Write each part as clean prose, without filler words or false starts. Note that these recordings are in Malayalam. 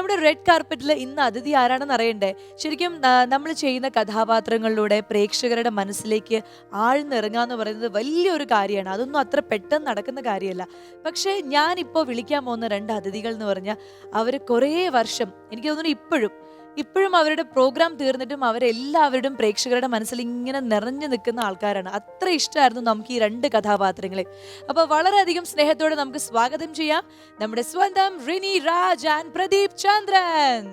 നമ്മുടെ റെഡ് കാർപ്പറ്റിൽ ഇന്ന് അതിഥി ആരാണെന്ന് അറിയണ്ടേ? ശരിക്കും നമ്മൾ ചെയ്യുന്ന കഥാപാത്രങ്ങളിലൂടെ പ്രേക്ഷകരുടെ മനസ്സിലേക്ക് ആഴ്ന്നിറങ്ങുക എന്ന് പറയുന്നത് വലിയൊരു കാര്യമാണ്. അതൊന്നും അത്ര പെട്ടെന്ന് നടക്കുന്ന കാര്യമല്ല. പക്ഷേ ഞാനിപ്പോൾ വിളിക്കാൻ പോകുന്ന 2 അതിഥികൾ എന്ന് പറഞ്ഞാൽ അവർ കുറേ വർഷം, എനിക്ക് തോന്നുന്നു ഇപ്പോഴും അവരുടെ പ്രോഗ്രാം തീർന്നിട്ടും അവരെല്ലാവരുടെയും പ്രേക്ഷകരുടെ മനസ്സിൽ ഇങ്ങനെ നിറഞ്ഞു നിൽക്കുന്ന ആൾക്കാരാണ്. അത്ര ഇഷ്ടമായിരുന്നു നമുക്ക് ഈ 2 കഥാപാത്രങ്ങളെ. അപ്പോൾ വളരെയധികം സ്നേഹത്തോടെ നമുക്ക് സ്വാഗതം ചെയ്യാം നമ്മുടെ സ്വന്തം റിനി രാജ് ആൻഡ് പ്രദീപ് ചന്ദ്രൻ.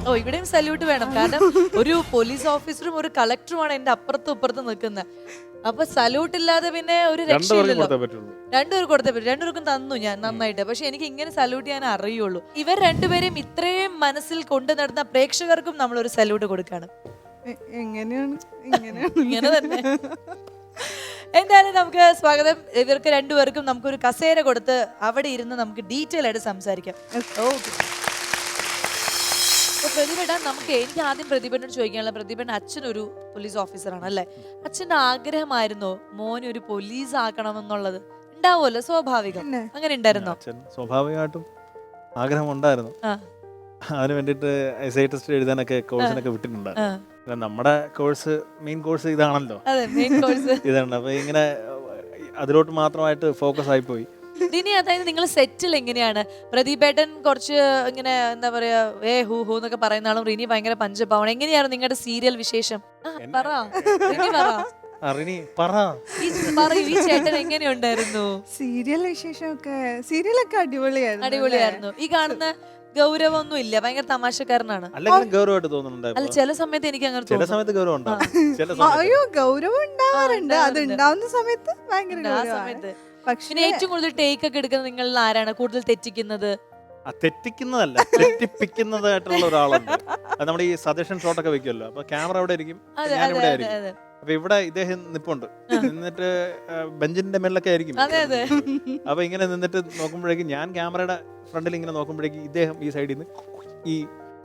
ഓ, ഇവിടെയും സല്യൂട്ട് വേണം. കാരണം ഒരു പോലീസ് ഓഫീസറും ഒരു കളക്ടറുമാണ് എന്റെ അപ്പുറത്തും ഇപ്പുറത്തും നിൽക്കുന്നത്. അപ്പൊ സല്യൂട്ട് ഇല്ലാതെ പിന്നെ ഒരു രക്ഷയില്ലല്ലോ. 2 പേർ കൊടുത്തേ പറ്റും. 2 പേർക്കും തന്നു ഞാൻ നന്നായിട്ട്. പക്ഷെ എനിക്ക് ഇങ്ങനെ സല്യൂട്ട് ചെയ്യാൻ അറിയുള്ളൂ. ഇവർ 2 പേരെയും ഇത്രയും മനസ്സിൽ കൊണ്ടു നടന്ന പ്രേക്ഷകർക്കും നമ്മൾ ഒരു സല്യൂട്ട് കൊടുക്കാണ്. ഇങ്ങനെ തന്നെ. എന്തായാലും നമുക്ക് സ്വാഗതം. ഇവർക്ക് 2 പേർക്കും നമുക്കൊരു കസേര കൊടുത്ത് അവിടെ ഇരുന്ന് നമുക്ക് ഡീറ്റെയിൽ ആയിട്ട് സംസാരിക്കാം. ഓക്കെ. പ്രതിഭേട്ട, എനിക്ക് ആദ്യം പ്രതിഭേട്ടനോട് ചോദിക്കാനുള്ള, പ്രതിഭേട്ടൻ അച്ഛനൊരു പോലീസ് ഓഫീസറാണ് അല്ലേ? അച്ഛന്റെ ആഗ്രഹമായിരുന്നോ മോനെ ഒരു പോലീസ് ആക്കണമെന്നുള്ളത്? ഉണ്ടാവുമല്ലോ, സ്വാഭാവികം. അങ്ങനെ ഉണ്ടായിരുന്നോ? സ്വാഭാവികമായിട്ടും ആഗ്രഹം ഉണ്ടായിരുന്നു. അതിന് വേണ്ടിട്ട് SI ടെസ്റ്റ് എഴുതാനൊക്കെ കോഴ്സിനൊക്കെ വിട്ടിട്ടുണ്ടായിരുന്നു. നമ്മുടെ കോഴ്സ് മെയിൻ കോഴ്സ് ഇതാണല്ലോ, ഇതാണ്. അപ്പൊ ഇങ്ങനെ അതിലോട്ട് മാത്രമായിട്ട് ഫോക്കസ് ആയിപ്പോയി. ഇനി അതായത് നിങ്ങൾ സെറ്റിൽ എങ്ങനെയാണ്? പ്രദീപേട്ടൻ കുറച്ച് ഇങ്ങനെ എന്താ പറയാ ഹൂ ഹൂ എന്നൊക്കെ പറയുന്ന ആളും റിനി ഭയങ്കര പഞ്ചപാവണം. എങ്ങനെയാണ് നിങ്ങളുടെ സീരിയൽ വിശേഷം? ഈ ചേട്ടൻ എങ്ങനെയുണ്ടായിരുന്നു? സീരിയൽ സീരിയലൊക്കെ അടിപൊളിയായിരുന്നു. ഈ കാണുന്ന ഗൗരവൊന്നും ഇല്ല, ഭയങ്കര തമാശക്കാരനാണ്. അല്ല, ചില സമയത്ത് എനിക്ക് അങ്ങനെ തോന്നുന്നു. അയ്യോ, ഗൗരവം ഉണ്ടാവാറുണ്ട്. അത് ഉണ്ടാവുന്ന സമയത്ത് ഭയങ്കര. പക്ഷെ ഏറ്റവും കൂടുതൽ ടേക്ക് ഒക്കെ എടുക്കുന്നത് നിങ്ങളിൽ ആരാണ്? കൂടുതൽ തെറ്റിക്കുന്നതല്ല, തെറ്റിപ്പിക്കുന്നതായിട്ടുള്ള ഒരാളുണ്ട്. അത് നമ്മുടെ ഈ സജഷൻ ഷോട്ട് ഒക്കെ വെക്കുമല്ലോ. അപ്പൊ ക്യാമറ അവിടെ ആയിരിക്കും, ഞാനിവിടെ ആയിരിക്കും. അപ്പൊ ഇവിടെ ഇദ്ദേഹം നിപ്പുണ്ട്, നിന്നിട്ട് ബെഞ്ചിന്റെ മേളിലൊക്കെ ആയിരിക്കും. അപ്പൊ ഇങ്ങനെ നിന്നിട്ട് നോക്കുമ്പോഴേക്കും ഞാൻ ക്യാമറയുടെ ഫ്രണ്ടിൽ ഇങ്ങനെ നോക്കുമ്പോഴേക്കും ഇദ്ദേഹം ഈ സൈഡിൽ നിന്ന് ഈ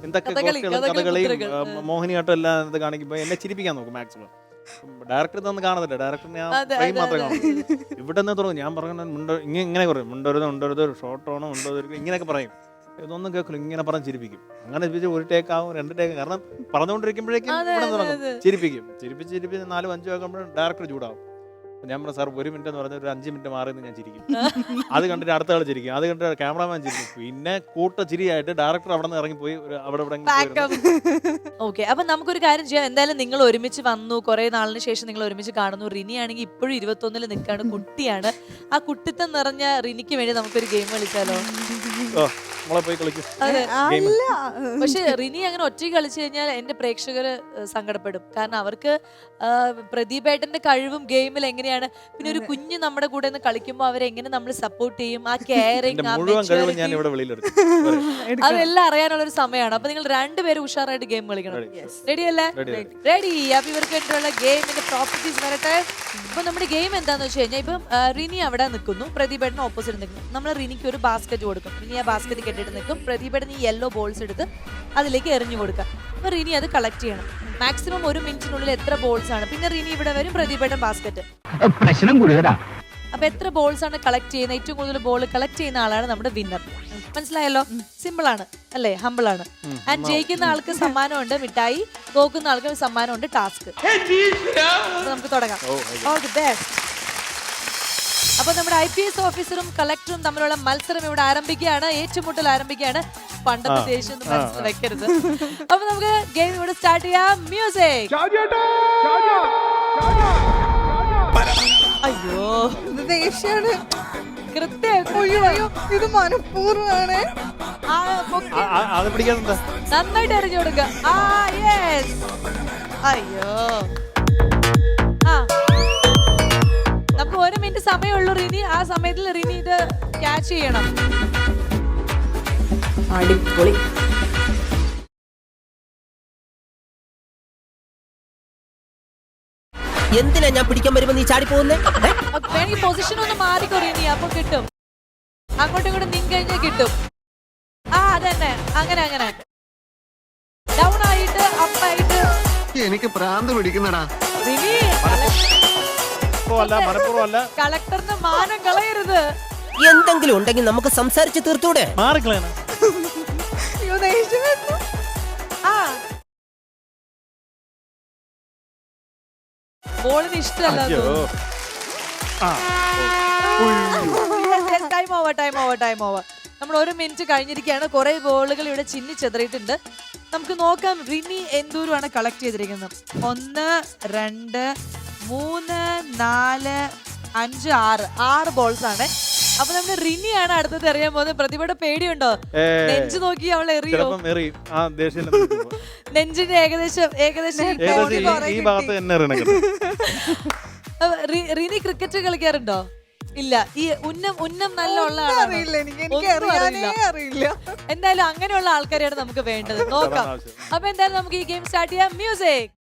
എന്തൊക്കെ കഥകളിയും മോഹിനിയാട്ടം എല്ലാം ഇത് കാണിക്കുമ്പോ എന്നെ ചിരിപ്പിക്കാൻ നോക്കും മാക്സിമം. ഡയറക്ടർ ഇതൊന്നും കാണത്തില്ല, ഡയറക്ടർ ഞാൻ ഫ്രെയിം മാത്രമേ കാണും. ഇവിടെ നിന്ന് തുടങ്ങും, ഞാൻ പറഞ്ഞ ഇങ്ങനെ പറയും, മുണ്ടരുത് ഷോർട്ട് ഓണോ ഇങ്ങനെയൊക്കെ പറയും. ഇതൊന്നും കേൾക്കില്ല, ഇങ്ങനെ പറഞ്ഞ് ചിരിപ്പിക്കും. അങ്ങനെ ഒരു ടേക്ക് ആവും, 2 ടേക്ക്. കാരണം പറഞ്ഞുകൊണ്ടിരിക്കുമ്പോഴേക്കും ഇവിടെ തുടങ്ങും, ചിരിപ്പിച്ച് 4-5 ആക്കുമ്പോഴും ഡയറക്ടർ ചൂടാവും. ഞാൻ പറഞ്ഞു, സാർ 1 മിനിറ്റ് എന്ന് പറഞ്ഞാൽ ഒരു 5 മിനിറ്റ് മാറി ഞാൻ ചിരിക്കും. അത് കണ്ടിട്ട് അടുത്ത ആൾ ചിരിക്കും, അത് കണ്ടിട്ട് ക്യാമറാമാൻ ചിരിക്കും. പിന്നെ കൂട്ട ചിരിയായിട്ട് ഡയറക്ടർ അവിടെ നിന്ന് ഇറങ്ങിപ്പോയി അവിടെ. ഓക്കെ, അപ്പൊ നമുക്കൊരു കാര്യം ചെയ്യാം. എന്തായാലും നിങ്ങൾ ഒരുമിച്ച് വന്നു, കുറെ നാളിന് ശേഷം നിങ്ങൾ ഒരുമിച്ച് കാണുന്നു. റിനി ആണെങ്കിൽ ഇപ്പോഴും 21-ൽ നിൽക്കാണ്, കുട്ടിയാണ്. ആ കുട്ടിത്തം നിറഞ്ഞ റിനിക്ക് വേണ്ടി നമുക്കൊരു ഗെയിം കളിച്ചാലോ? പക്ഷെ റിനി അങ്ങനെ ഒറ്റയ്ക്ക് കളിച്ചു കഴിഞ്ഞാൽ എന്റെ പ്രേക്ഷകര് സങ്കടപ്പെടും. കാരണം അവർക്ക് പ്രദീപേട്ടന്റെ കഴിവും ഗെയിമിൽ എങ്ങനെയാണ്, പിന്നെ ഒരു കുഞ്ഞ് നമ്മുടെ കൂടെ നിന്ന് കളിക്കുമ്പോൾ അവരെങ്ങനെ നമ്മൾ സപ്പോർട്ട് ചെയ്യും, ആ കെയറിങ്, അതെല്ലാം അറിയാനുള്ള ഒരു സമയമാണ്. അപ്പൊ നിങ്ങൾ 2 പേരും ഉഷാറായിട്ട് ഗെയിം കളിക്കണം. റെഡി അല്ലേ? റെഡി. അപ്പൊ ഇവർക്ക് വേണ്ടിയുള്ള ഗെയിമിന്റെ പ്രോപ്പർട്ടീസ് വരട്ടെ. ഇപ്പൊ നമ്മുടെ ഗെയിം എന്താന്ന് വെച്ച് കഴിഞ്ഞാൽ, ഇപ്പം റിനി അവിടെ നിൽക്കുന്നു, പ്രദീപേട്ടന് ഓപ്പോസിറ്റ് നിൽക്കുന്നു. നമ്മൾ റിനിക്ക് ഒരു ബാസ്ക്കറ്റ് കൊടുക്കും. റിനി ആ ബാസ്ക്കറ്റ് കെട്ടിട്ട് നിൽക്കും. പ്രദീപേട്ടൻ ഈ യെല്ലോ ബോൾസ് എടുത്ത് അതിലേക്ക് എറിഞ്ഞു കൊടുക്കാം. അപ്പൊ റിനി അത് കളക്ട് ചെയ്യണം. മാക്സിമം 1 മിനിറ്റിനുള്ളിൽ എത്ര ബോൾസ് ആണ്. പിന്നെ റിനി ഇവിടെ വരും, പ്രദീപേട്ടൻ ബാസ്ക്കറ്റ്. അപ്പൊ എത്ര ബോൾസ് ആണ് കളക്ട് ചെയ്യുന്നത്, ഏറ്റവും കൂടുതൽ ബോൾ കളക്ട് ചെയ്യുന്ന ആളാണ് നമ്മുടെ വിന്നർ. മനസ്സിലായല്ലോ? സിമ്പിൾ ആണ് അല്ലേ? ഹമ്പിൾ ആണ്. ആൻഡ് ജയിക്കുന്ന ആൾക്ക് സമ്മാനമുണ്ട് മിഠായി, തോക്കുന്ന ആൾക്ക് സമ്മാനമുണ്ട് ടാസ്ക്. നമുക്ക് തുടങ്ങാം. All the best. അപ്പൊ നമ്മുടെ IPS ഓഫീസറും കളക്ടറും തമ്മിലുള്ള മത്സരം ഇവിടെ ആരംഭിക്കുകയാണ്, ഏറ്റുമുട്ടൽ ആരംഭിക്കുകയാണ്. പണ്ടത്തെ ദേഷ്യം മനസ്സിൽ വെക്കരുത്. അപ്പൊ നമുക്ക് ഗെയിം ഇവിടെ സ്റ്റാർട്ട് ചെയ്യാം. മ്യൂസിക്. അയ്യോ, ദേഷ്യാണ്. ഇത് മനഃപൂർവ്വമാണ്. നന്നായിട്ട് എറിഞ്ഞു കൊടുക്കുക. അയ്യോ, നമുക്ക് 1 മിനിറ്റ് സമയമുള്ളൂ റിനി. ആ സമയത്തിൽ റിനി ഇത് ക്യാച്ച് ചെയ്യണം. അടിപൊളി. എന്തിനാ ഞാൻ പിടിക്കാൻ വരുമ്പോ നീ ചാടി പോകുന്നേ? വേണമെങ്കിൽ പൊസിഷൻ ഒന്ന് മാറിക്കോ റിനി, അപ്പൊ കിട്ടും. അങ്ങോട്ടും ഇങ്ങോട്ടും നീങ്ങി കഴിഞ്ഞാൽ കിട്ടും. ആ അതന്നെ, അങ്ങനെ അങ്ങനെ ഡൗൺ ആയിട്ട് അപ്പായിട്ട്. എനിക്ക് പ്രാന്ത് പിടിക്കുന്നടാ. റിനി മനഃപൂർവ്വമല്ല. കളക്ടറിന് മാനം കളയരുത്. എന്തെങ്കിലും ഉണ്ടെങ്കിൽ നമുക്ക് സംസാരിച്ച് തീർത്തൂടെ? മാറിക്കളയാണ്. അയ്യോ, ദേഷ്യം വരുന്നു. ആ ബോളിന് ഇഷ്ടമല്ല. Time over, time over, time over. നമ്മൾ 1 മിനിറ്റ് കഴിഞ്ഞിരിക്കുകയാണ്. കുറെ ബോളുകൾ ഇവിടെ ചിന്നി ചെതറിയിട്ടുണ്ട്. നമുക്ക് നോക്കാം റിനി എന്തോരമാണ് കളക്ട് ചെയ്തിരിക്കുന്നത്. 1 2 3 4 5 6 ബോൾസ് ആണ്. അപ്പൊ നമ്മുടെ റിനിയാണ് അടുത്തത് എറിയാൻ പോകുന്നത്. പ്രതിഭയുടെ പേടിയുണ്ടോ? നെഞ്ച് നോക്കി അവൾ എറിയോ? നെഞ്ചിന്റെ ഏകദേശം ഈ ഭാഗത്ത് തന്നെ റിനി ക്രിക്കറ്റ് കളിക്കാറുണ്ടോ? ഇല്ല. ഈ ഉന്നം നല്ല ഉള്ള അറിയില്ല, എനിക്ക് അറിയാനേ അറിയില്ല. എന്തായാലും അങ്ങനെയുള്ള ആൾക്കാരെയാണ് നമുക്ക് വേണ്ടത്. നോക്കാം. അപ്പൊ എന്തായാലും നമുക്ക് ഈ ഗെയിം സ്റ്റാർട്ട് ചെയ്യാം. മ്യൂസിക്.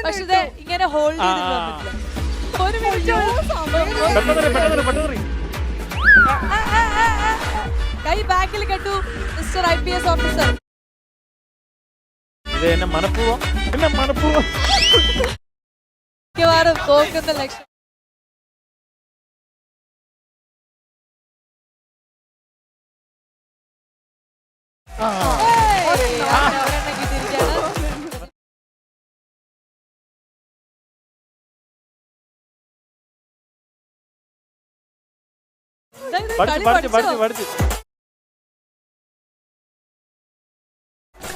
പക്ഷെ ഇങ്ങനെ ഹോൾഡ് ചെയ്തിട്ട് ഒരു മിനിറ്റ്. കൈ ബാക്കിൽ കെട്ടു മിസ്റ്റർ IPS ഓഫീസർ. മിക്കവാറും തോക്കുന്ന ലക്ഷ്യം. ഒരെണ്ണം കിട്ടിയിരിക്കുകയാണ്.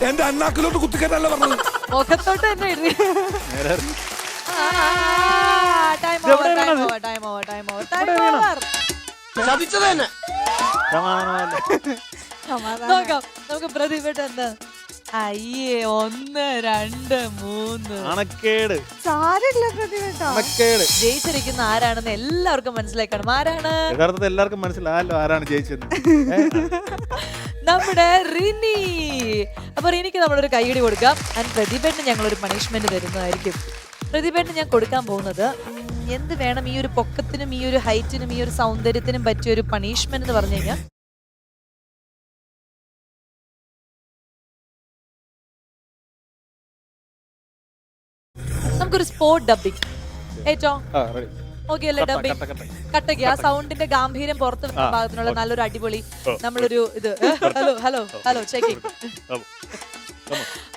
എന്റെ അണ്ണാക്കിലോട്ട് കുത്തിക്കറ്റല്ല പറഞ്ഞത്. മുഖത്തോട്ട് തന്നെ ഇടി. Time over, time over, time over, time over, time over. നോക്കാം നമുക്ക് പ്രതിഭട്ട് എന്താ. അയ്യേ 1 2 3 അണക്കേട്. സാരമില്ല പ്രതിഭട്ടോ. ജയിച്ചിരിക്കുന്ന ആരാണെന്ന് എല്ലാവർക്കും മനസ്സിലാക്കണം. ആരാണ്? യഥാർത്ഥത്തിൽ എല്ലാവർക്കും മനസ്സിലായല്ലോ ആരാണ് ജയിച്ചത്. നമ്മുടെ റിനി. അപ്പൊ റിനിക്ക് നമ്മളൊരു കൈയടി കൊടുക്കാം. ആൻഡ് പ്രതിഭേട്ടിന് ഞങ്ങളൊരു പണിഷ്മെന്റ് തരുന്നതായിരിക്കും. പ്രതിഭേട്ടിന് ഞാൻ കൊടുക്കാൻ പോകുന്നത് എന്ത് വേണം, ഈ ഒരു പൊക്കത്തിനും ഈ ഒരു ഹൈറ്റിനും ഈ ഒരു സൗന്ദര്യത്തിനും പറ്റിയ ഒരു പണിഷ്മെന്റ് എന്ന് പറഞ്ഞു കഴിഞ്ഞാൽ നമുക്കൊരു സ്പോർട്ട് ഡബിങ്. ഏറ്റവും ഓക്കെ അല്ലേ? ഡബിങ് കട്ടയ്ക്ക് ആ സൗണ്ടിന്റെ ഗാംഭീര്യം പുറത്ത് വരുന്ന ഭാഗത്തിനുള്ള നല്ലൊരു അടിപൊളി നമ്മളൊരു ഇത്. Hello hello hello checking.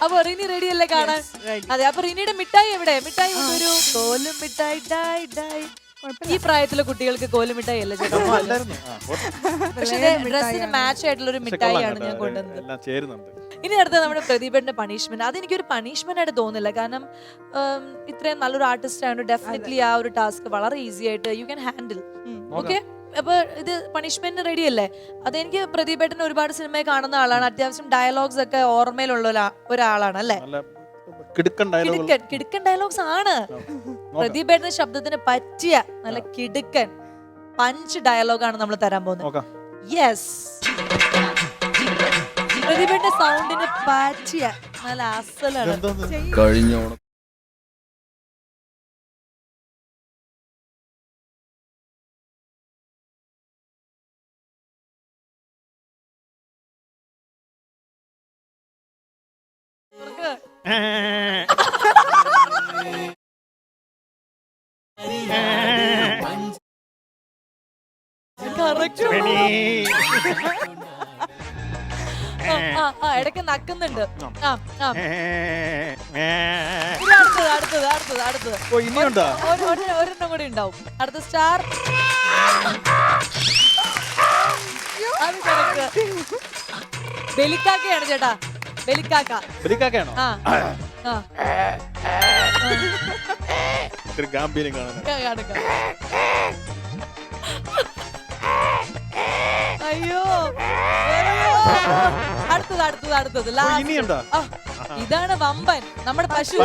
അപ്പൊ റിനി റെഡി അല്ലേ കാണാൻ? അതെ. അപ്പൊ റിനിയുടെ മിഠായി എവിടെ? മിഠായി ഒരു കോലും മിഠായി. ഈ പ്രായത്തിലെ കുട്ടികൾക്ക് കോലുമിഠായി അല്ല ചേട്ടാ. പക്ഷെ ഡ്രസ്സിന് മാച്ച് ആയിട്ടുള്ള ഒരു മിഠായിയാണ് ഞാൻ കൊണ്ടുവന്നത്. ഇനി അടുത്ത നമ്മുടെ പ്രതിഭയുടെ പണിഷ്മെന്റ്. അതെനിക്കൊരു പണിഷ്മെന്റ് ആയിട്ട് തോന്നില്ല. കാരണം ഇത്രയും നല്ലൊരു ആർട്ടിസ്റ്റ് ആണ്. ഡെഫിനറ്റ്ലി ആ ഒരു ടാസ്ക് വളരെ ഈസി ആയിട്ട് യു ക്യാൻ ഹാൻഡിൽ. ഓക്കെ. അപ്പൊ ഇത് പണിഷ്മെന്റ് റെഡി അല്ലേ? അതെനിക്ക് പ്രതിഭേട്ടന് ഒരുപാട് സിനിമ കാണുന്ന ആളാണ്. അത്യാവശ്യം ഡയലോഗ്സ് ഒക്കെ ഓർമ്മയിലുള്ള ഒരാളാണ് അല്ലേ? കിടുക്കൻ ഡയലോഗ്സ് ആണ്. പ്രതിഭേട്ടന്റെ ശബ്ദത്തിന് പറ്റിയ നല്ല കിടുക്കൻ പഞ്ച് ഡയലോഗാണ് നമ്മൾ തരാൻ പോകുന്നത്. യെസ്. പ്രതിഭേട്ടന്റെ സൗണ്ടിന് പറ്റിയ നല്ല അസലാണ്. കഴിഞ്ഞോണം ഇടയ്ക്ക് നക്കുന്നുണ്ട്. അടുത്തത് ഒരെണ്ണം കൂടി ഉണ്ടാവും. അടുത്ത സ്റ്റാർ. അത് കറക്റ്റ്. ബലിക്കാക്കയാണ് ചേട്ടാ. ബലിക്കാക്കയാണോ? അയ്യോ. അടുത്തത് ഇതാണ് വമ്പൻ. നമ്മുടെ പശു.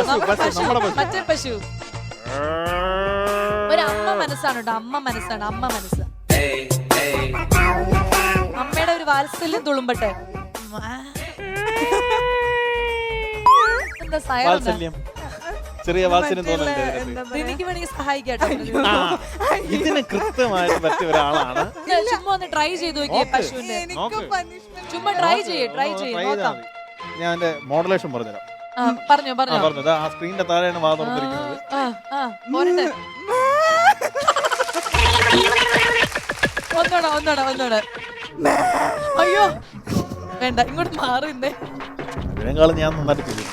മറ്റേ പശു ഒരു അമ്മ മനസ്സാണ് കേട്ടോ. അമ്മ മനസ്സ്. ഒരു വാത്സല്യം തുളുമ്പട്ടെ. എന്താ സയറ? വാത്സല്യം, ചെറിയ വാത്സല്യം തോന്നുന്നുണ്ട്. റിനിക്ക് വേണമെങ്കിൽ സഹായിക്കാട്ടോ. ഇതിന് കൃത്യമായിട്ട് പറ്റിയ ഒരാളാണ്. ചുമ്മാ ഒന്ന് ട്രൈ ചെയ്ത് നോക്കിയേ പശുവിന്റെ. ചുമ്മാ ട്രൈ ചെയ്യേ നോക്കാം. ഞാൻ മോഡുലേഷൻ പറഞ്ഞുതരാം. പറഞ്ഞോ. പറഞ്ഞത് ആ സ്ക്രീനിന്റെ താഴെയാണ് വാ തുറന്നിരിക്കുന്നത്. പോരട്ടെ. ഒന്നോടെ. അയ്യോ വേണ്ട, ഇങ്ങോട്ട് മാറിന്നേ. ഇതിനേക്കാളും ഞാൻ നന്നായിട്ട് ചെയ്തിരുന്നു.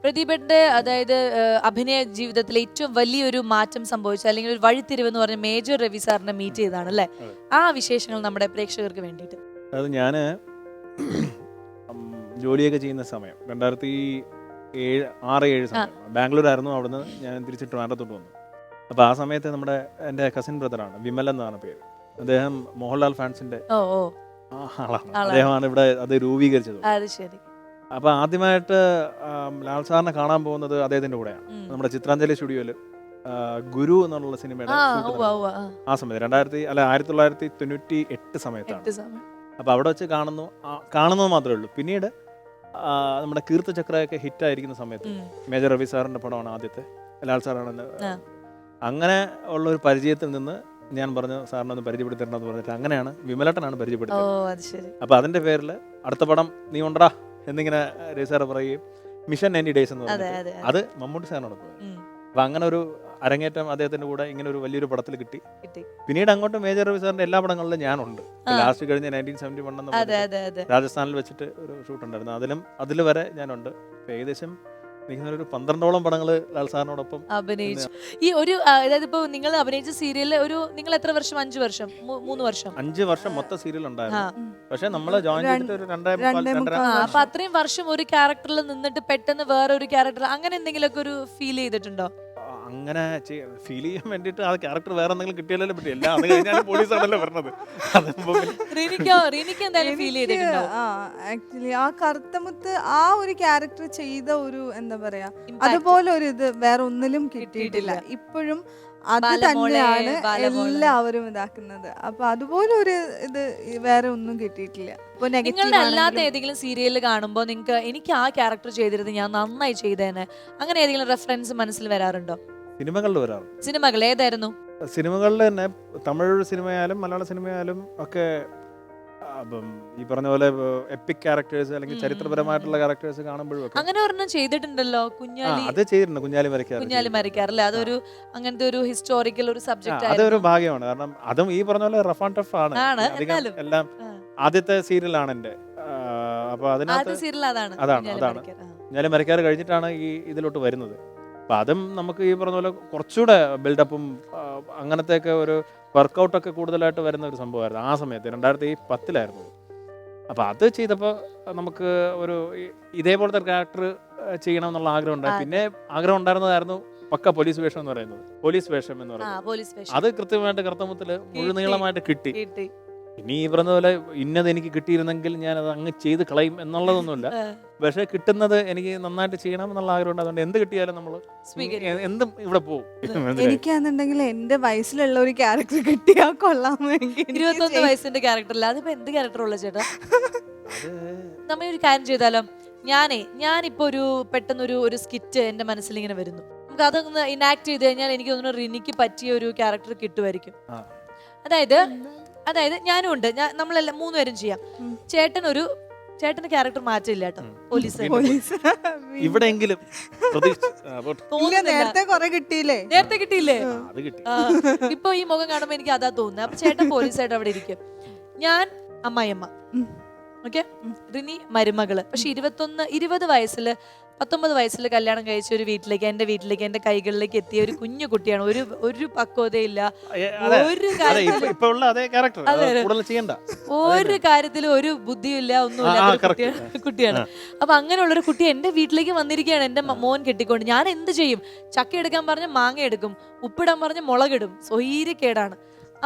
പ്രദീപേട്ടന്റെ അതായത് അഭിനയ ജീവിതത്തിലെ ഏറ്റവും വലിയൊരു മാറ്റം സംഭവിച്ച അല്ലെങ്കിൽ ഒരു വഴിത്തിരിവ് എന്ന് പറഞ്ഞ മേജർ രവി സാറിനെ മീറ്റ് ചെയ്താണ് അല്ലേ? ആ വിശേഷങ്ങൾ നമ്മുടെ പ്രേക്ഷകർക്ക് വേണ്ടിയിട്ട്. അത് ഞാന് ജോലിയൊക്കെ ചെയ്യുന്ന സമയം 2006-7 സമയം ബാംഗ്ലൂരായിരുന്നു. അവിടുന്ന് ഞാൻ തിരിച്ച് ട്രിവാൻഡ്രത്തോട്ട് വന്നു. അപ്പോൾ ആ സമയത്ത് എൻ്റെ കസിൻ ബ്രദറാണ് വിമൽ എന്നാണ് പേര്. അദ്ദേഹം മോഹൻലാൽ ഫാൻസിന്റെ ആളാണ്. അദ്ദേഹമാണ് ഇവിടെ അത് രൂപീകരിച്ചത്. അപ്പൊ ആദ്യമായിട്ട് ലാൽ സാറിനെ കാണാൻ പോകുന്നത് അദ്ദേഹത്തിന്റെ കൂടെയാണ്. നമ്മുടെ ചിത്രാഞ്ജലി സ്റ്റുഡിയോയില് ഗുരു എന്നുള്ള സിനിമയുടെ ആ സമയത്ത് 1998 സമയത്താണ്. അപ്പൊ അവിടെ വെച്ച് കാണുന്നത് മാത്രമേ ഉള്ളൂ. പിന്നീട് നമ്മുടെ കീർത്തി ചക്രയൊക്കെ ഹിറ്റായിരിക്കുന്ന സമയത്ത് മേജർ രവി സാറിന്റെ പടമാണ് ആദ്യത്തെ, ലാൽ സാറാണ്. അങ്ങനെ ഉള്ള ഒരു പരിചയത്തിൽ നിന്ന് ഞാൻ പറഞ്ഞു സാറിനെ ഒന്ന് പരിചയപ്പെടുത്തണമെന്ന് പറഞ്ഞിട്ട് അങ്ങനെയാണ് വിമലേട്ടനാണ് പരിചയപ്പെടുത്തുന്നത്. അപ്പൊ അതിന്റെ പേരിൽ അടുത്ത പടം നീ ഉണ്ടടാ എന്നിങ്ങനെ രവി സാറ് പറയുകയും മിഷൻ 90 ഡേയ്സ് എന്ന് പറഞ്ഞിട്ട് അത് മമ്മൂട്ടി സാറിനോട് പോയി. അപ്പൊ അങ്ങനെ ഒരു അരങ്ങേറ്റം അദ്ദേഹത്തിന്റെ കൂടെ ഇങ്ങനെ ഒരു വലിയൊരു പടത്തിൽ കിട്ടി. പിന്നീട് അങ്ങോട്ട് മേജർ രവി സാറിന്റെ എല്ലാ പടങ്ങളിലും ഞാനുണ്ട്. ലാസ്റ്റ് കഴിഞ്ഞ 1971 എന്ന രാജസ്ഥാനിൽ വെച്ചിട്ട് ഒരു ഷൂട്ട് ഉണ്ടായിരുന്നു. അതിൽ വരെ ഞാനുണ്ട്. ഏകദേശം ഒരു 12ഓളം പടങ്ങള് ലാൽ സാറിനോടൊപ്പം അഭിനയിച്ചു. ഈ ഒരു അതായത് ഇപ്പൊ നിങ്ങൾ അഭിനയിച്ച സീരിയലിൽ നിങ്ങൾ എത്ര വർഷം? 5 വർഷം 3 വർഷം 5 വർഷം മൊത്തം സീരിയൽ ഉണ്ടായിരുന്നു. പക്ഷെ നമ്മള് ജോയിൻ ചെയ്തിട്ട് ഒരു 2.5 അപ്പൊ അത്രയും വർഷം ഒരു ക്യാരക്ടറിൽ നിന്നിട്ട് പെട്ടെന്ന് വേറെ ഒരു ക്യാരക്ടർ അങ്ങനെ എന്തെങ്കിലുമൊക്കെ ഒരു ഫീൽ ചെയ്തിട്ടുണ്ടോ? അങ്ങനെ ഫീൽ ചെയ്യാൻ വേണ്ടിട്ട് ആ ക്യാരക്ടർ വേറെ എന്തെങ്കിലും കിട്ടിയാലേ പറ്റി. എല്ലാം അത് കഴിഞ്ഞാൽ പോലീസാണല്ലോ പറഞ്ഞത്. ആക്ച്വലി ആ കറുത്തമുത്ത് ആ ഒരു ക്യാരക്ടർ ചെയ്ത ഒരു എന്താ പറയാ അതുപോലെ ഒരു ഇത് വേറെ ഒന്നിലും കിട്ടിയിട്ടില്ല. ഇപ്പോഴും അത് തന്നെയാണ് എല്ലാവരും ഇതാക്കുന്നത്. അപ്പൊ അതുപോലെ ഒരു ഇത് വേറെ ഒന്നും കിട്ടിയിട്ടില്ല. നിങ്ങളുടെ അല്ലാത്ത ഏതെങ്കിലും സീരിയൽ കാണുമ്പോ നിങ്ങൾക്ക് എനിക്ക് ആ ക്യാരക്ടർ ചെയ്തിരുന്നത് ഞാൻ നന്നായി ചെയ്തേനെ അങ്ങനെ ഏതെങ്കിലും റെഫറൻസ് മനസ്സിൽ വരാറുണ്ടോ? സിനിമകളിൽ വരാറുണ്ട്. സിനിമകൾ ഏതായിരുന്നു? സിനിമകളിൽ തന്നെ തമിഴ് സിനിമയായാലും മലയാള സിനിമയായാലും ഒക്കെ ഈ പറഞ്ഞ പോലെ എപ്പിക് ക്യാരക്ടേഴ്സ് അല്ലെങ്കിൽ ചരിത്രപരമായിട്ടുള്ള ക്യാരക്ടേഴ്സ് കാണുമ്പോഴും അങ്ങനെ ഒരെണ്ണം ചെയ്തിട്ടുണ്ടല്ലോ കുഞ്ഞാലി. അത് ചെയ്തിട്ടുണ്ട്. കുഞ്ഞാലി മരക്കാറല്ലേ? അതൊരു അങ്ങനത്തെ ഒരു ഹിസ്റ്റോറിക്കൽ ഒരു സബ്ജക്ട്. അതൊരു ഭാഗ്യമാണ്. കാരണം അതും ഈ പറഞ്ഞ പോലെ റഫ് ആൻഡ് ടഫ് ആണ്. എല്ലാം ആദ്യത്തെ സീരിയലാണ് എന്റെ. അപ്പൊ അതിനകത്ത് അതാണ് കുഞ്ഞാലി മരക്കാർ കഴിഞ്ഞിട്ടാണ് ഈ ഇതിലോട്ട് വരുന്നത്. അപ്പൊ അതും നമുക്ക് ഈ പറഞ്ഞ പോലെ കുറച്ചുകൂടെ ബിൽഡപ്പും അങ്ങനത്തെയൊക്കെ ഒരു വർക്കൗട്ടൊക്കെ കൂടുതലായിട്ട് വരുന്ന ഒരു സംഭവമായിരുന്നു ആ സമയത്ത്. 2010 അപ്പൊ അത് ചെയ്തപ്പോൾ നമുക്ക് ഒരു ഇതേപോലത്തെ ക്യാരക്ടർ ചെയ്യണം എന്നുള്ള ആഗ്രഹം ഉണ്ടായി. പിന്നെ ആഗ്രഹം ഉണ്ടായിരുന്നതായിരുന്നു പക്ക പോലീസ് വേഷം എന്ന് പറയുന്നത്. പോലീസ് വേഷം എന്ന് പറയുന്നത് അത് കൃത്യമായിട്ട് കർത്തമത്തില് മുഴുനീളമായിട്ട് കിട്ടി. ഇനി ഈ പറഞ്ഞ പോലെ ഇന്നത് എനിക്ക് കിട്ടിയിരുന്നെങ്കിൽ ഞാൻ അത് അങ്ങ് ചെയ്ത് കളയും എന്നുള്ളതൊന്നുമില്ല. പക്ഷെ കിട്ടുന്നത് എനിക്ക് നന്നായിട്ട് ചെയ്യണം എന്നുള്ള ആഗ്രഹം ഉണ്ട്. അതുകൊണ്ട് എന്ത് കിട്ടിയാലും നമ്മള് എന്തും ഇവിടെ പോകും. എനിക്കാണെന്നുണ്ടെങ്കിൽ എന്റെ വയസ്സിലുള്ള ഒരു ക്യാരക്ടർ കിട്ടിയാൽ കൊള്ളാമെങ്കിൽ 21 വയസ്സിന്റെ ക്യാരക്ടറില്ല. അതിപ്പോ എന്ത് ക്യാരക്ടർ ഉള്ള ചേട്ടാ? നമ്മ ഒരു കാര്യം ചെയ്താലോ? ഞാനിപ്പോ ഒരു പെട്ടെന്നൊരു സ്കിറ്റ് എന്റെ മനസ്സിൽ ഇങ്ങനെ വരുന്നു. നമുക്ക് അതൊന്ന് ഇനാക്ട് ചെയ്ത് കഴിഞ്ഞാൽ എനിക്ക് തോന്നുന്നു റിനിക്ക് പറ്റിയ ഒരു ക്യാരക്ടർ കിട്ടുമായിരിക്കും. അതായത് ഞാനും ഉണ്ട്, നമ്മളെല്ലാം 3 പേരും ചെയ്യാം. ചേട്ടന് ക്യാരക്ടർ മാറ്റില്ല കേട്ടോ. പോലീസ് ഇവിടെയെങ്കിലും നേരത്തെ കിട്ടിയില്ലേ? ഇപ്പൊ ഈ മുഖം കാണുമ്പോ എനിക്ക് അതാ തോന്നുന്നത്. അപ്പൊ ചേട്ടൻ പോലീസായിട്ട് അവിടെ ഇരിക്കും, ഞാൻ അമ്മായിയമ്മ, ഓക്കെ, റിനി മരുമകള്. പക്ഷെ 20 വയസ്സില് 19 വയസ്സിൽ കല്യാണം കഴിച്ച ഒരു വീട്ടിലേക്ക് എന്റെ കൈകളിലേക്ക് എത്തിയ ഒരു കുഞ്ഞു കുട്ടിയാണ്. ഒരു പക്വതയില്ല, ഒരു കാര്യത്തിലും ഒരു ബുദ്ധിയില്ല, ഒന്നുമില്ല കുട്ടിയാണ്. അപ്പൊ അങ്ങനെയുള്ളൊരു കുട്ടി എന്റെ വീട്ടിലേക്ക് വന്നിരിക്കുകയാണ്. എന്റെ മോൻ കെട്ടിക്കൊണ്ട് ഞാൻ എന്ത് ചെയ്യും? ചക്ക എടുക്കാൻ പറഞ്ഞ മാങ്ങ എടുക്കും, ഉപ്പിടാൻ പറഞ്ഞ മുളകിടും. സ്വൈര്യക്കേടാണ്.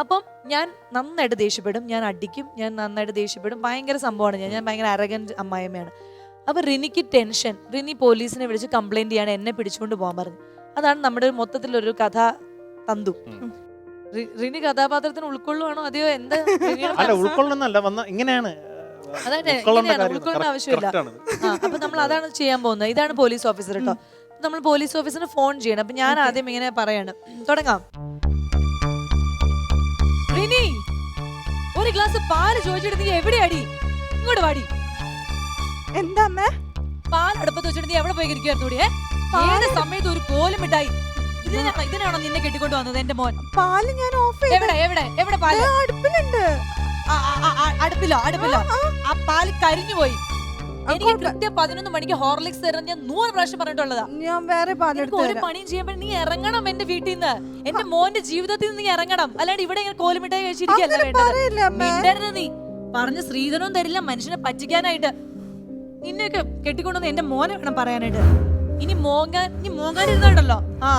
അപ്പം ഞാൻ നന്നായിട്ട് ദേഷ്യപ്പെടും, ഞാൻ അടിക്കും, ഞാൻ നന്നായിട്ട് ദേഷ്യപ്പെടും. ഭയങ്കര സംഭവമാണ്. ഞാൻ ഭയങ്കര അരഗന്റ് അമ്മായിയമ്മയാണ്. അപ്പൊ റിനിക്ക് ടെൻഷൻ. റിനി പോലീസിനെ വിളിച്ച് കംപ്ലൈന്റ് ചെയ്യാണ്, എന്നെ പിടിച്ചുകൊണ്ട് പോകാൻ പറഞ്ഞു. അതാണ് നമ്മുടെ മൊത്തത്തിലൊരു കഥ തന്തു. റിനി കഥാപാത്രത്തിന് ഉൾക്കൊള്ളുവാണോ അതെയോ എന്താ റിനിയുടെ അല്ല മനസ്സ്? ഉൾക്കൊള്ളുന്നല്ല വന്ന ഇങ്ങനെയാണ് അതെ, ഉൾക്കൊള്ളേണ്ട ഇങ്ങനെയാണ്, കാര്യം ഉൾക്കൊള്ളേണ്ട ആവശ്യമില്ല. correct ആണത്. അപ്പൊ നമ്മൾ അതാണ് ചെയ്യാൻ പോകുന്നത്. ഇതാണ് പോലീസ് ഓഫീസർ കേട്ടോ. നമ്മൾ പോലീസ് ഓഫീസറിന് ഫോൺ ചെയ്യണം. അപ്പൊ ഞാൻ ആദ്യം ഇങ്ങനെ പറയാണ്. തുടങ്ങാം. റിനി, ഒരു ഗ്ലാസ് പാല് ചോദിച്ചിട്ട് നീ എവിടെയാടി? ഇങ്ങോട്ട് വാടി. എന്താ അമ്മേ? പാൽ അടുപ്പത്ത് വെച്ചിട്ട് നീ എവിടെ പോയി ഇരിക്കുവായിരുന്നൂടി? ഏത് സമയത്ത് ഒരു കോലും മിഠായി. ഇതിനാണോ നിന്നെ കെട്ടിക്കൊണ്ട് വന്നത് എന്റെ മോൻ? പാല് ഞാൻ ഓഫ് ചെയ്തു. എവിടെ എവിടെ എവിടെ പാല്? അടുപ്പിലുണ്ട്. അടുപ്പിലോ അടുപ്പിലോ? ആ പാല് കരിഞ്ഞു പോയി. എനിക്ക് കൃത്യം 11 മണിക്ക് ഹോർലിക്സ് തരുന്ന ഞാൻ 100 പ്രാവശ്യം പറഞ്ഞിട്ടുള്ളതാ. ഞാൻ വേറെ പാലെടുത്ത് ഒരു പണിയും ചെയ്യുമ്പോൾ നീ ഇറങ്ങണം എന്റെ വീട്ടിൽ നിന്ന്. എന്റെ മോന്റെ ജീവിതത്തിൽ നിന്ന് നീ ഇറങ്ങണം. അല്ലാണ്ട് ഇവിടെ ഇങ്ങനെ കോലുമിഠായി കഴിച്ചിരിക്കല്ല വേണ്ടത്. മിണ്ടരുത് നീ. പറഞ്ഞ ശ്രീധരവും തരില്ല മനുഷ്യനെ പറ്റിക്കാനായിട്ട്. നിന്നെയൊക്കെ കെട്ടിക്കൊണ്ടുവന്ന് എന്റെ മോനെ വേണം പറയാനായിട്ട്. ഇനി മോങ്ങാനിരുന്നുണ്ടല്ലോ. ആ,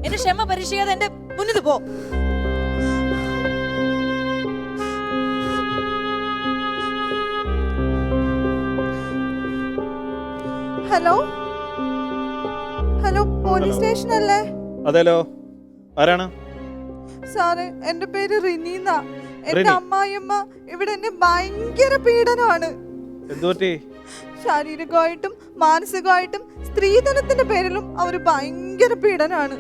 എന്റെ ക്ഷമ പരീക്ഷിക്കാതെ എന്റെ മുന്നിൽ പോ. ഹലോ ഹലോ, പോലീസ് സ്റ്റേഷൻ അല്ലേ? അതേലോ, ആരാണ്? സാറ്, എന്റെ പേര് റിനീന്ന. എന്റെ റിനി. അമ്മായിയമ്മ ഇവിടെ എന്നെ ഭയങ്കര പീഡനമാണ്. എന്തുപറ്റി? ശാരീരികമായിട്ടും മാനസികമായിട്ടും സ്ത്രീധനത്തിന്റെ പേരിലും അവര് ഭയങ്കര പീഡനമാണ്.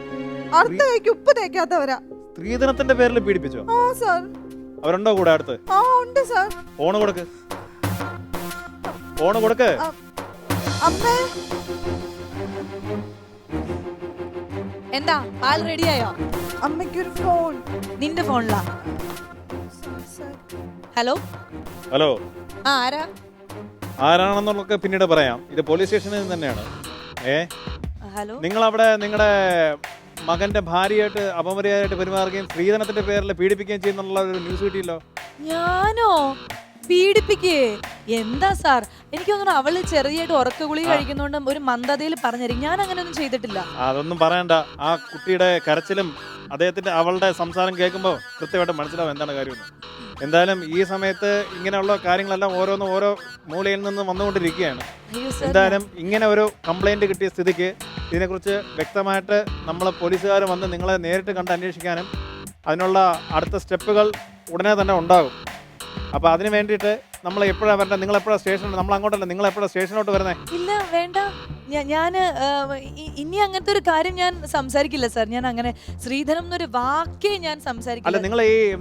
അടുത്ത കൈക്ക് ഉപ്പ് തേക്കാത്തവരാ. സ്ത്രീധനത്തിന്റെ പേരിൽ പീഡിപ്പിച്ചോ? ആ സാർ. അവരുണ്ടോ കൂടെ അടുത്ത്? ആ ഉണ്ട് സാർ. ഫോണ് കൊടുക്ക്, ഫോണ് കൊടുക്ക്. അമ്മേ, എന്താ പാൽ റെഡിയായോ? അമ്മയ്ക്കൊരു ഫോൺ. നിന്റെ ഫോണിലാ? ഹലോ ഹലോ, ആരാ? ആരാണെന്നുള്ളതൊക്കെ പിന്നീട് പറയാം. ഇത് പോലീസ് സ്റ്റേഷനിൽ തന്നെയാണ്. ഹലോ, നിങ്ങൾ അവിടെ നിങ്ങളുടെ മകന്റെ ഭാര്യയായിട്ട് അപമര്യാദയായിട്ട് പെരുമാറുകയും സ്ത്രീധനത്തിന്റെ പേരിൽ പീഡിപ്പിക്കുകയും ചെയ്യുന്നുള്ള ഒരു ന്യൂസ് കിട്ടിയല്ലോ. ഞാനോ? പീഡിപ്പിക്കേ? എന്താ സാർ, എനിക്ക് തോന്നുന്നു അവള് ചെറിയായിട്ട് ഉറക്കഗുളി കഴിക്കുന്നോണ്ടും ഒരു മന്ദതയിൽ പറഞ്ഞിരിക്കും. ഞാൻ അങ്ങനെ ഒന്നും ചെയ്തിട്ടില്ല. അതൊന്നും പറയണ്ട. ആ കുട്ടിയുടെ കരച്ചിലും അദ്ദേഹത്തിന്റെ അവളുടെ സംസാരം കേൾക്കുമ്പോൾ കൃത്യമായിട്ട് മനസ്സിലാവും എന്താണ് കാര്യം. എന്തായാലും ഈ സമയത്ത് ഇങ്ങനെയുള്ള കാര്യങ്ങളെല്ലാം ഓരോന്നും ഓരോ മൂലയിൽ നിന്ന് വന്നുകൊണ്ടിരിക്കുകയാണ്. അയ്യോ സാർ, എന്തായാലും ഇങ്ങനെ ഒരു കംപ്ലൈന്റ് കിട്ടിയ സ്ഥിതിക്ക് ഇതിനെക്കുറിച്ച് വ്യക്തമായിട്ട് നമ്മൾ പോലീസുകാർ വന്ന് നിങ്ങളെ നേരിട്ട് കണ്ട് അന്വേഷിക്കാനും അതിനുള്ള അടുത്ത സ്റ്റെപ്പുകൾ ഉടനെ തന്നെ ഉണ്ടാകും. അപ്പോൾ അതിന് വേണ്ടിയിട്ട് നമ്മൾ എപ്പോഴാണ് വരേണ്ടത്? നിങ്ങൾ എപ്പോഴാണ് സ്റ്റേഷൻ? നമ്മൾ അങ്ങോട്ടല്ല, നിങ്ങൾ എപ്പോഴാണ് സ്റ്റേഷനോട്ട് വരുന്നത്? ഇല്ല വേണ്ട, ഞാന് ഇനി അങ്ങനത്തെ ഒരു കാര്യം ഞാൻ സംസാരിക്കില്ല സാർ. ഞാൻ അങ്ങനെ ശ്രീധരം എന്നൊരു വാക്കേ ഞാൻ അല്ല, സംസാരിക്കില്ല.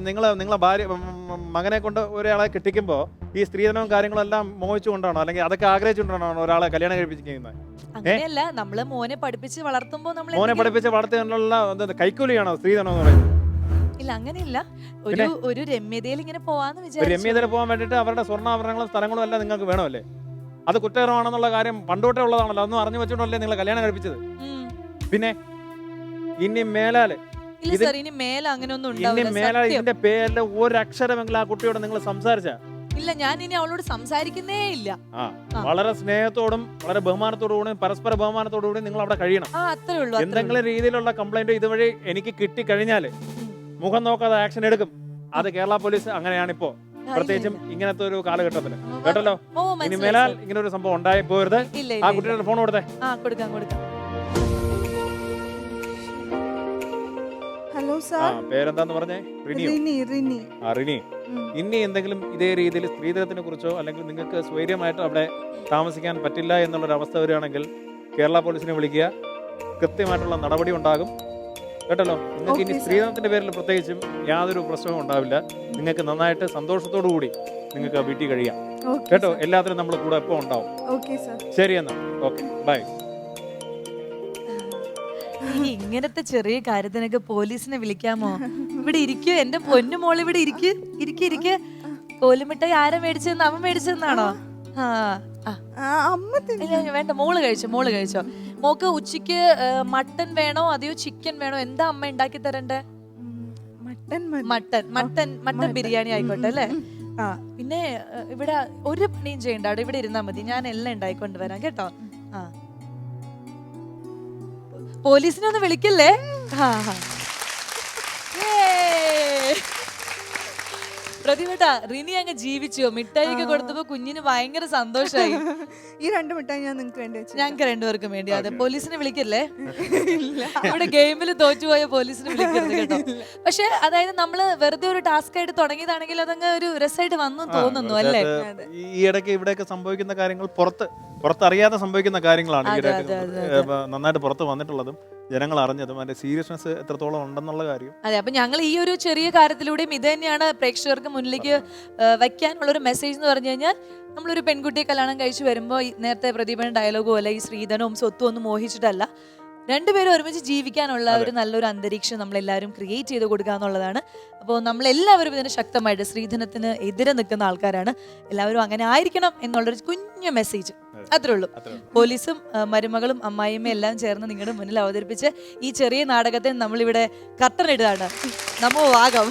നിങ്ങളെ ഭാര്യ മകനെ കൊണ്ട് ഒരാളെ കെട്ടിക്കുമ്പോൾ ഈ സ്ത്രീധനവും കാര്യങ്ങളും എല്ലാം മോഹിച്ചുകൊണ്ടാണോ അല്ലെങ്കിൽ അതൊക്കെ ആഗ്രഹിച്ചുകൊണ്ടാണോ ഒരാളെ കല്യാണം കഴിപ്പിക്കുന്നത്? അങ്ങനെയല്ല, നമ്മള് മോനെ പഠിപ്പിച്ച് വളർത്തുമ്പോ മോനെ പഠിപ്പിച്ച് വളർത്തിയുള്ള കൈക്കൂലിയാണോ സ്ത്രീധനം എന്ന് പറയുന്നത്? ഇല്ല, അങ്ങനെയില്ല. ഒരു രമ്യതയിൽ ഇങ്ങനെ പോവാന്ന് ഒരു വിചാരിച്ചു. രമ്യതയിൽ പോകാൻ വേണ്ടിയിട്ട് അവരുടെ സ്വർണ്ണാഭരണങ്ങളും സ്ഥലങ്ങളും എല്ലാം നിങ്ങൾക്ക് വേണമല്ലേ? അത് കുറ്റകരമാണെന്നുള്ള കാര്യം പണ്ടോട്ടേ ഉള്ളതാണല്ലോ. അതൊന്നും അറിഞ്ഞു വെച്ചോണ്ടല്ലേ നിങ്ങൾ കല്യാണം കഴിപ്പിച്ചത്? പിന്നെ ഇനി മേലാല് ഇല്ല സാർ, ഇനി മേല അങ്ങനെ ഒന്നും ഇനി ഉണ്ടാവില്ല. മേലാൽ സത്യം. ഇതിന്റെ പേരിൽ ഒരക്ഷരമെങ്കിലും ആ കുട്ടിയോട് നിങ്ങൾ സംസാരിച്ച? ഇല്ല, ഞാൻ ഇനി അവളോട് സംസാരിക്കുന്നേ ഇല്ല. വളരെ സ്നേഹത്തോടും വളരെ ബഹുമാനത്തോടുകൂടി പരസ്പര ബഹുമാനത്തോടുകൂടി നിങ്ങൾ അവിടെ കഴിയണം. അത്രേ ഉള്ളൂ. എന്തെങ്കിലും രീതിയിലുള്ള കംപ്ലൈന്റ് ഇതുവഴി എനിക്ക് കിട്ടിക്കഴിഞ്ഞാല് മുഖം നോക്കാതെ ആക്ഷൻ എടുക്കും. അത് കേരള പോലീസ് അങ്ങനെയാണിപ്പോ, പ്രത്യേകിച്ചും ഇങ്ങനത്തെ ഒരു കാലഘട്ടത്തില്. കേട്ടല്ലോ, ഇനി മേലാൽ ഇങ്ങനെ ഒരു സംഭവം ഉണ്ടായി പോരുത്. ആ കുട്ടിയുടെ ഫോൺ കൊടുത്തേ. കൊടുക്കാം. Hello sir. പേരെന്താന്ന് പറഞ്ഞേ? റിനിയോ? റിനി. റിനി, ഇനി എന്തെങ്കിലും ഇതേ രീതിയിൽ സ്ത്രീധനത്തിനെ കുറിച്ചോ അല്ലെങ്കിൽ നിങ്ങൾക്ക് സ്വൈര്യമായിട്ട് അവിടെ താമസിക്കാൻ പറ്റില്ല എന്നുള്ളൊരു അവസ്ഥ വരികയാണെങ്കിൽ കേരള പോലീസിനെ വിളിക്കുക. കൃത്യമായിട്ടുള്ള നടപടി ഉണ്ടാകും. കേട്ടല്ലോ, നിങ്ങൾക്ക് ഇനി സ്ത്രീധനത്തിന്റെ പേരിൽ പ്രത്യേകിച്ചും യാതൊരു പ്രശ്നവും ഉണ്ടാവില്ല. നിങ്ങൾക്ക് നന്നായിട്ട് സന്തോഷത്തോടു കൂടി നിങ്ങൾക്ക് വീട്ടിൽ കഴിയാം. കേട്ടോ, എല്ലാത്തിനും നമ്മൾ കൂടെ എപ്പോ ഉണ്ടാവും. ശരി എന്നാ, ഓക്കെ, ബൈ. ഇങ്ങനത്തെ ചെറിയ കാര്യത്തിനൊക്കെ പോലീസിനെ വിളിക്കാമോ? ഇവിടെ ഇരിക്കൂ, എന്റെ പൊന്നു മോള് ഇവിടെ ഇരിക്ക്. കോലുമിഠായി ആരാ മേടിച്ചതെന്ന്? അവൻ മേടിച്ചതെന്നാണോ? വേണ്ട, മോള് കഴിച്ചോ. മോക്ക് ഉച്ചക്ക് മട്ടൻ വേണോ അതെയോ ചിക്കൻ വേണോ? എന്താ അമ്മ ഉണ്ടാക്കി തരണ്ടേ? മട്ടൻ ബിരിയാണി ആയിക്കോട്ടെ അല്ലേ? പിന്നെ ഇവിടെ ഒരു പണിയും ചെയ്യണ്ട, ഇവിടെ ഇരുന്നാ മതി. ഞാൻ എല്ലാം ഉണ്ടായിക്കൊണ്ട് വരാം കേട്ടോ. പോലീസിനെ ഒന്ന് വിളിക്കല്ലേ? പ്രതിഭട്ടാ റിനി അങ്ങ് ജീവിച്ചോ? മിഠായി ഒക്കെ കൊടുത്തപ്പോ കുഞ്ഞിന് ഭയങ്കര സന്തോഷമായി. ഈ 2 മിഠായി ഞാൻ നിങ്ങൾക്ക് വേണ്ടി വെച്ചു. ഞങ്ങൾക്ക് രണ്ടുപേർക്കും വേണ്ടി. അതെ, പോലീസിനെ വിളിക്കല്ലേ? ഇവിടെ ഗെയിമിൽ തോറ്റുപോയ പോലീസിനെ വിളിക്കരുത് കേട്ടോ. പക്ഷെ അതായത് നമ്മള് വെറുതെ ഒരു ടാസ്ക് ആയിട്ട് തുടങ്ങിയതാണെങ്കിൽ അതങ്ങ് ഒരു രസമായിട്ട് വന്നു തോന്നുന്നു അല്ലേ? ഈ ഇടയ്ക്ക് ഇവിടെയൊക്കെ സംഭവിക്കുന്ന കാര്യങ്ങൾ പുറത്തറിയാതെ സംഭവിക്കുന്ന കാര്യങ്ങളാണ് നന്നായിട്ട് പുറത്ത് വന്നിട്ടുള്ളതും ജനങ്ങൾ അറിഞ്ഞതും അതിന്റെ സീരിയസ്നെസ് എത്രത്തോളം ഉണ്ടെന്നുള്ള കാര്യം. അതെ, അപ്പൊ ഞങ്ങൾ ഈ ഒരു ചെറിയ കാര്യത്തിലൂടെയും ഇത് തന്നെയാണ് പ്രേക്ഷകർക്ക് മുന്നിലേക്ക് വയ്ക്കാനുള്ള ഒരു മെസ്സേജ് എന്ന് പറഞ്ഞു കഴിഞ്ഞാൽ, നമ്മളൊരു പെൺകുട്ടിയെ കല്യാണം കഴിച്ച് വരുമ്പോൾ നേരത്തെ പ്രതിഭയുടെ ഡയലോഗോ അല്ല ഈ സ്ത്രീധനവും സ്വത്തും ഒന്നും മോഹിച്ചിട്ടല്ല, രണ്ടുപേരും ഒരുമിച്ച് ജീവിക്കാനുള്ള ഒരു നല്ലൊരു അന്തരീക്ഷം നമ്മളെല്ലാവരും ക്രിയേറ്റ് ചെയ്ത് കൊടുക്കുക എന്നുള്ളതാണ്. അപ്പോൾ നമ്മളെല്ലാവരും ഇതിന് ശക്തമായിട്ട് സ്ത്രീധനത്തിന് എതിരെ നിൽക്കുന്ന ആൾക്കാരാണ്. എല്ലാവരും അങ്ങനെ ആയിരിക്കണം എന്നുള്ളൊരു കുഞ്ഞു മെസ്സേജ് അത്രേ ഉള്ളൂ. പോലീസും മരുമകളും അമ്മായിയമ്മയും എല്ലാം ചേർന്ന് നിങ്ങളുടെ മുന്നിൽ അവതരിപ്പിച്ച് ഈ ചെറിയ നാടകത്തെ നമ്മളിവിടെ കർട്ടൻ ഇടുകയാണ്. നമോ വാഗം.